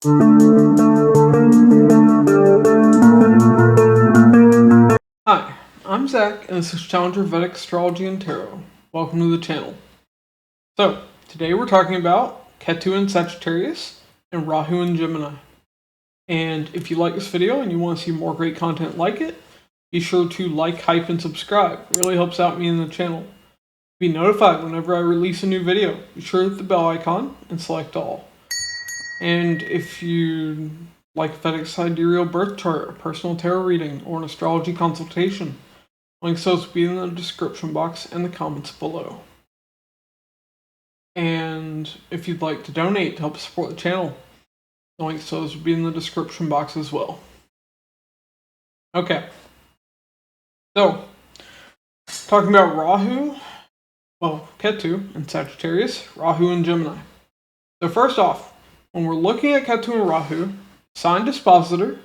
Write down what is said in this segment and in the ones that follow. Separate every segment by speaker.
Speaker 1: Hi, I'm Zach, and this is Challenger Vedic Astrology and Tarot. Welcome to the channel. So, today we're talking about Ketu in Sagittarius and Rahu in Gemini. And if you like this video and you want to see more great content like it, be sure to like, hype, and subscribe. It really helps out me and the channel. Be notified whenever I release a new video. Be sure to hit the bell icon and select all. And if you like Vedic Sidereal birth chart, a personal tarot reading, or an astrology consultation, links to those will be in the description box and the comments below. And if you'd like to donate to help support the channel, the links to those will be in the description box as well. Okay. So, talking about Ketu in Sagittarius, Rahu in Gemini. So first off, when we're looking at Ketu and Rahu, sign dispositor,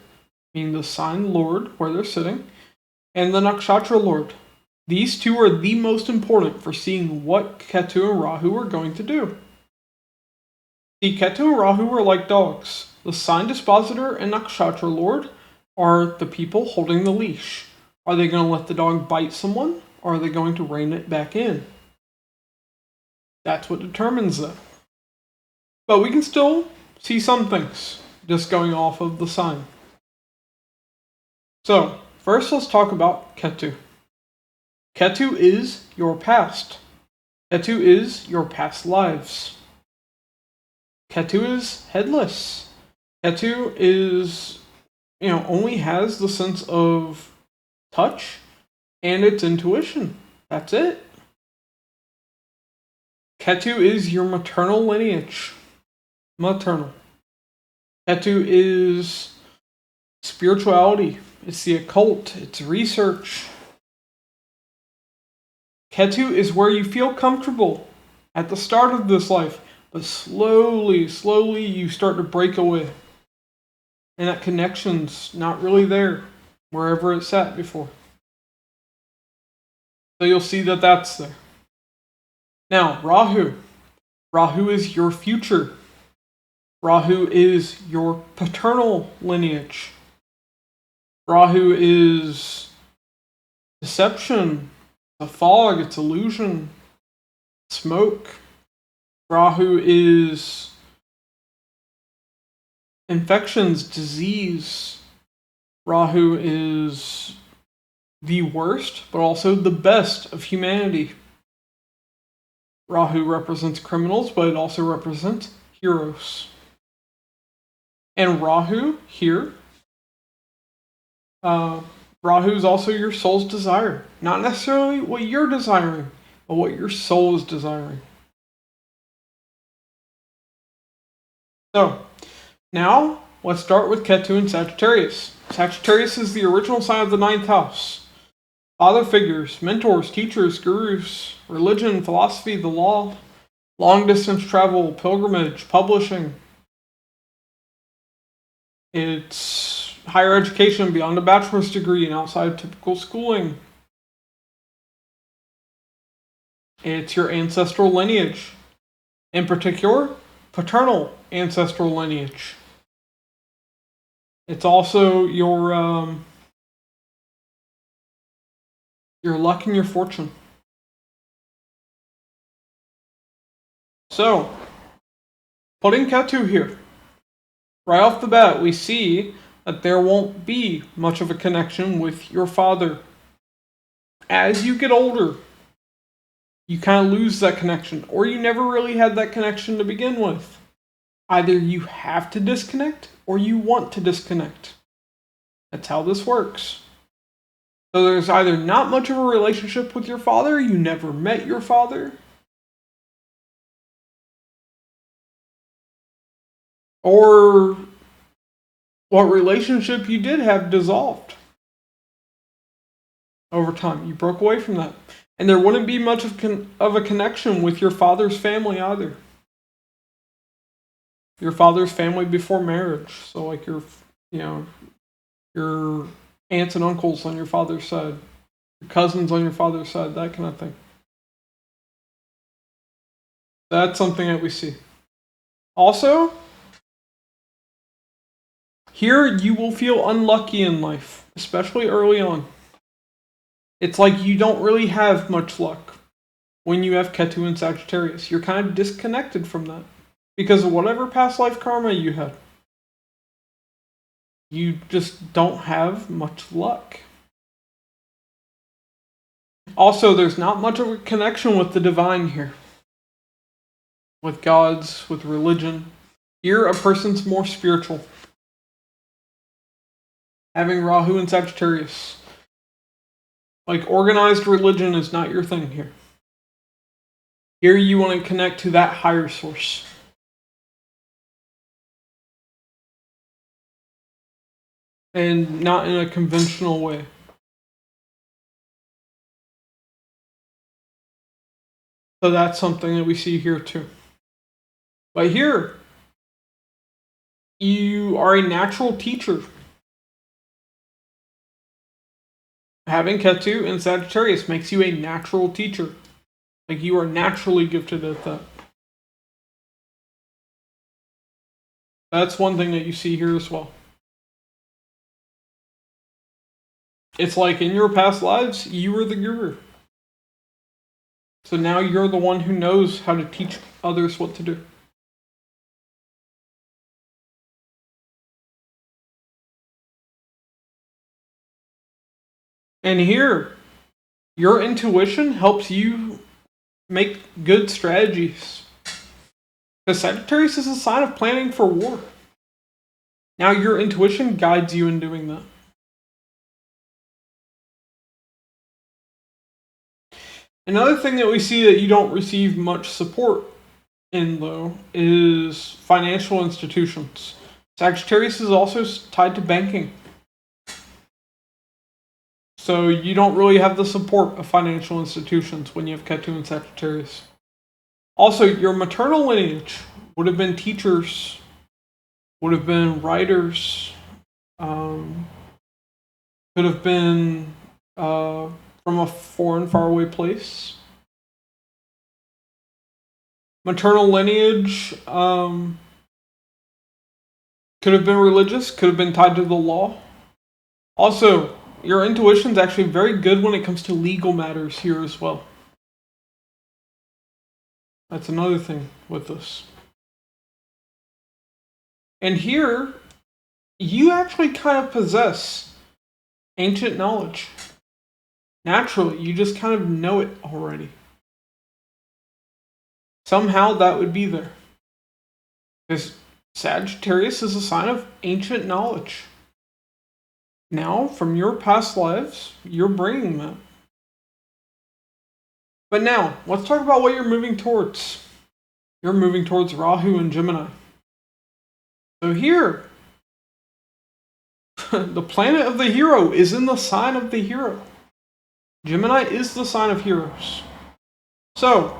Speaker 1: meaning the sign lord where they're sitting, and the nakshatra lord. These two are the most important for seeing what Ketu and Rahu are going to do. See, Ketu and Rahu are like dogs. The sign dispositor and nakshatra lord are the people holding the leash. Are they going to let the dog bite someone, or are they going to rein it back in? That's what determines them. But we can still see some things just going off of the sign. So, first let's talk about Ketu. Ketu is your past. Ketu is your past lives. Ketu is headless. Ketu is, only has the sense of touch and its intuition. That's it. Ketu is your maternal lineage. Maternal. Ketu is spirituality. It's the occult. It's research. Ketu is where you feel comfortable at the start of this life, but slowly you start to break away. And that connection's not really there wherever it's at before. So you'll see that that's there. Now, Rahu. Rahu is your future. Rahu is your paternal lineage. Rahu is deception, a fog, it's illusion, smoke. Rahu is infections, disease. Rahu is the worst, but also the best of humanity. Rahu represents criminals, but it also represents heroes. And Rahu here, Rahu is also your soul's desire. Not necessarily what you're desiring, but what your soul is desiring. So, now let's start with Ketu and Sagittarius. Sagittarius is the original sign of the 9th house. Father figures, mentors, teachers, gurus, religion, philosophy, the law, long distance travel, pilgrimage, publishing. It's higher education beyond a bachelor's degree and outside of typical schooling. It's your ancestral lineage. In particular, paternal ancestral lineage. It's also your luck and your fortune. So, putting Ketu here. Right off the bat, we see that there won't be much of a connection with your father. As you get older, you kind of lose that connection, or you never really had that connection to begin with. Either you have to disconnect, or you want to disconnect. That's how this works. So there's either not much of a relationship with your father, you never met your father, or what relationship you did have dissolved over time. You broke away from that. And there wouldn't be much of a connection with your father's family either. Your father's family before marriage. So like your aunts and uncles on your father's side, your cousins on your father's side, that kind of thing. That's something that we see. Also, Here, you will feel unlucky in life, especially early on. It's like you don't really have much luck when you have Ketu in Sagittarius. You're kind of disconnected from that because of whatever past life karma you had. You just don't have much luck. Also, there's not much of a connection with the divine here. With gods, with religion. Here, a person's more spiritual. Having Rahu in Sagittarius. Like, organized religion is not your thing here. Here, you want to connect to that higher source. And not in a conventional way. So that's something that we see here too. But here, you are a natural teacher. Having Ketu in Sagittarius makes you a natural teacher. Like, you are naturally gifted at that. That's one thing that you see here as well. It's like in your past lives, you were the guru. So now you're the one who knows how to teach others what to do. And here, your intuition helps you make good strategies. Because Sagittarius is a sign of planning for war. Now your intuition guides you in doing that. Another thing that we see that you don't receive much support in, though, is financial institutions. Sagittarius is also tied to banking. So you don't really have the support of financial institutions when you have Ketu and Sagittarius. Also, your maternal lineage would have been teachers, would have been writers, could have been from a foreign, faraway place. Maternal lineage could have been religious, could have been tied to the law. Also, your intuition's actually very good when it comes to legal matters here as well. That's another thing with this. And here, you actually kind of possess ancient knowledge. Naturally, you just kind of know it already. Somehow that would be there. Because Sagittarius is a sign of ancient knowledge. Now, from your past lives, you're bringing that. But now, let's talk about what you're moving towards. You're moving towards Rahu and Gemini. So here, the planet of the hero is in the sign of the hero. Gemini is the sign of heroes. So,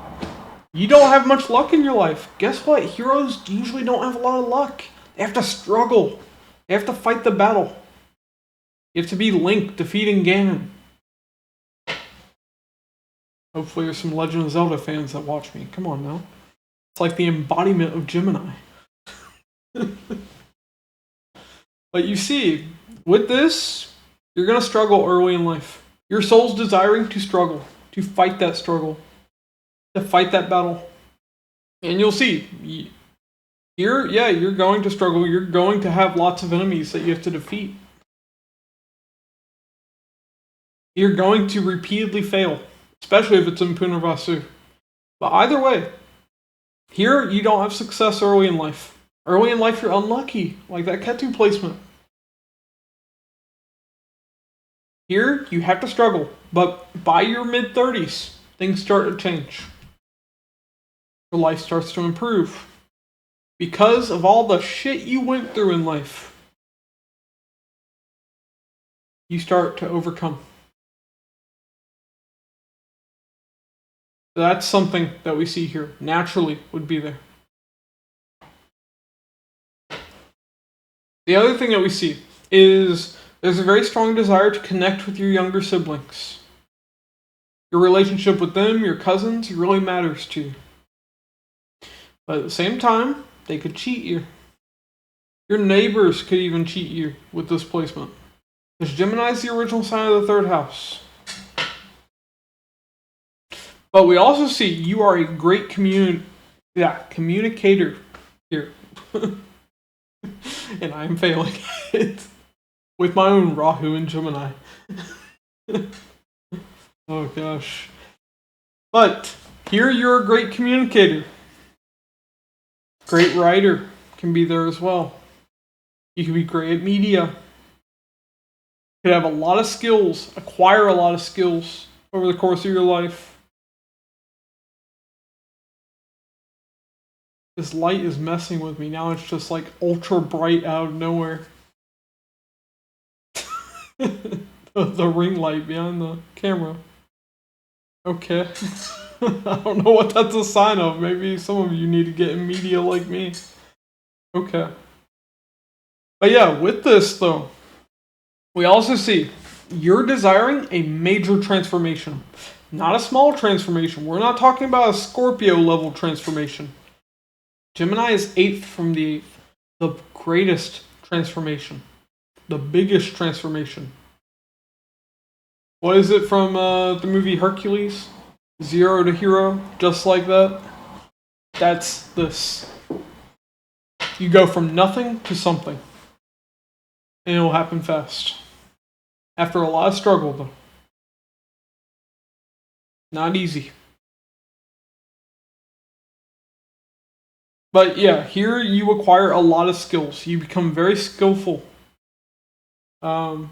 Speaker 1: you don't have much luck in your life. Guess what? Heroes usually don't have a lot of luck. They have to struggle. They have to fight the battle. You have to be Link defeating Ganon. Hopefully there's some Legend of Zelda fans that watch me. Come on now. It's like the embodiment of Gemini. But you see, with this, you're going to struggle early in life. Your soul's desiring to struggle, to fight that struggle, to fight that battle. And you'll see, you're going to struggle. You're going to have lots of enemies that you have to defeat. You're going to repeatedly fail, especially if it's in Punarvasu. But either way, here you don't have success early in life. Early in life, you're unlucky, like that Ketu placement. Here, you have to struggle, but by your mid-30s, things start to change. Your life starts to improve. Because of all the shit you went through in life, you start to overcome. So that's something that we see here, naturally would be there. The other thing that we see is there's a very strong desire to connect with your younger siblings. Your relationship with them, your cousins, really matters to you. But at the same time, they could cheat you. Your neighbors could even cheat you with this placement. Because Gemini is the original sign of the third house. But we also see you are a great communicator here. And I'm failing it with my own Rahu and Gemini. Oh gosh. But here you're a great communicator. Great writer can be there as well. You can be great at media. You could have a lot of skills, acquire a lot of skills over the course of your life. This light is messing with me. Now it's just like ultra bright out of nowhere. The ring light behind the camera. Okay. I don't know what that's a sign of. Maybe some of you need to get in media like me. Okay. But yeah, with this though, we also see you're desiring a major transformation. Not a small transformation. We're not talking about a Scorpio level transformation. Gemini is 8th from the 8th. The greatest transformation. The biggest transformation. What is it from the movie Hercules? 0 to hero, just like that. That's this. You go from nothing to something. And it will happen fast. After a lot of struggle, though. Not easy. But yeah, here you acquire a lot of skills. You become very skillful over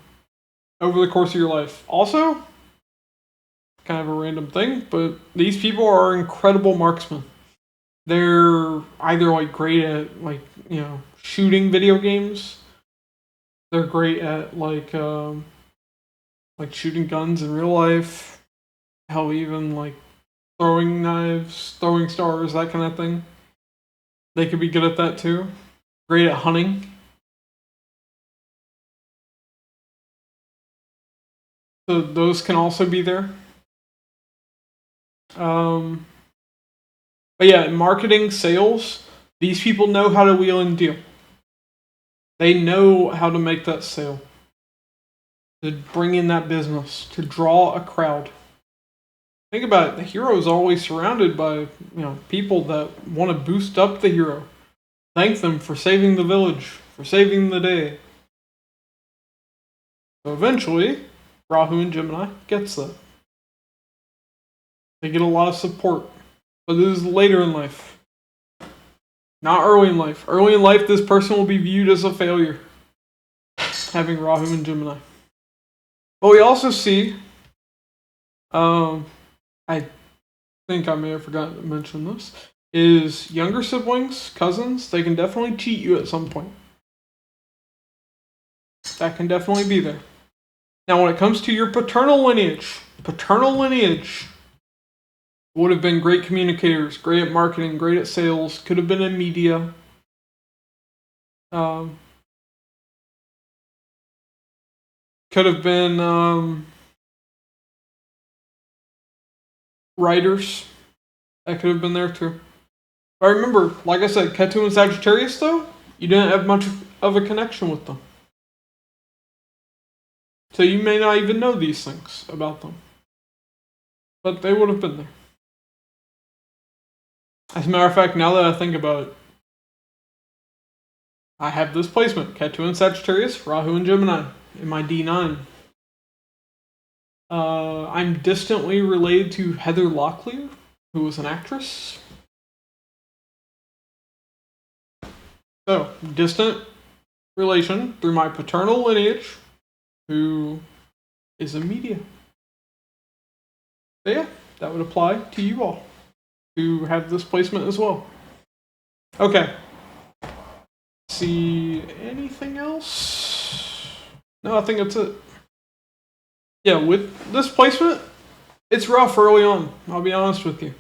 Speaker 1: the course of your life. Also, kind of a random thing, but these people are incredible marksmen. They're either like great at shooting video games. They're great at like shooting guns in real life. Hell, even like throwing knives, throwing stars, that kind of thing. They could be good at that too. Great at hunting. So those can also be there. But yeah, in marketing, sales, these people know how to wheel and deal. They know how to make that sale. To bring in that business. To draw a crowd. Think about it. The hero is always surrounded by people that want to boost up the hero. Thank them for saving the village. For saving the day. So eventually, Rahu and Gemini gets that. They get a lot of support. But this is later in life. Not early in life. Early in life, this person will be viewed as a failure. Having Rahu and Gemini. But we also see, I think I may have forgotten to mention this, is younger siblings, cousins, they can definitely cheat you at some point. That can definitely be there. Now when it comes to your paternal lineage would have been great communicators, great at marketing, great at sales, could have been in media. Could have been writers. That could have been there too. But remember, like I said, Ketu and Sagittarius though, you didn't have much of a connection with them. So you may not even know these things about them. But they would have been there. As a matter of fact, now that I think about it, I have this placement, Ketu and Sagittarius, Rahu and Gemini, in my D9. I'm distantly related to Heather Locklear, who was an actress. So, distant relation through my paternal lineage, who is in media. So yeah, that would apply to you all who have this placement as well. Okay. See anything else? No, I think that's it. Yeah, with this placement, it's rough early on, I'll be honest with you.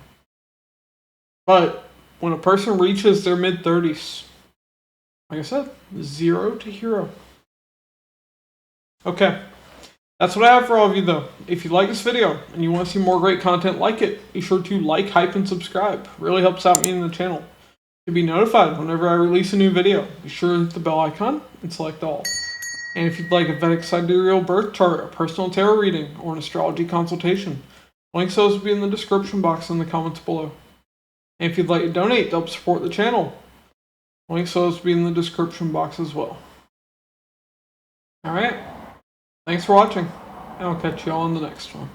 Speaker 1: But when a person reaches their mid-30s, like I said, 0 to hero. Okay. That's what I have for all of you though. If you like this video and you want to see more great content like it, be sure to like, hype, and subscribe. It really helps out me in the channel. To be notified whenever I release a new video, be sure to hit the bell icon and select all. And if you'd like a Vedic sidereal birth chart, a personal tarot reading, or an astrology consultation, links to those will be in the description box and the comments below. And if you'd like to donate to help support the channel, links to those will be in the description box as well. Alright, thanks for watching, and I'll catch you all in the next one.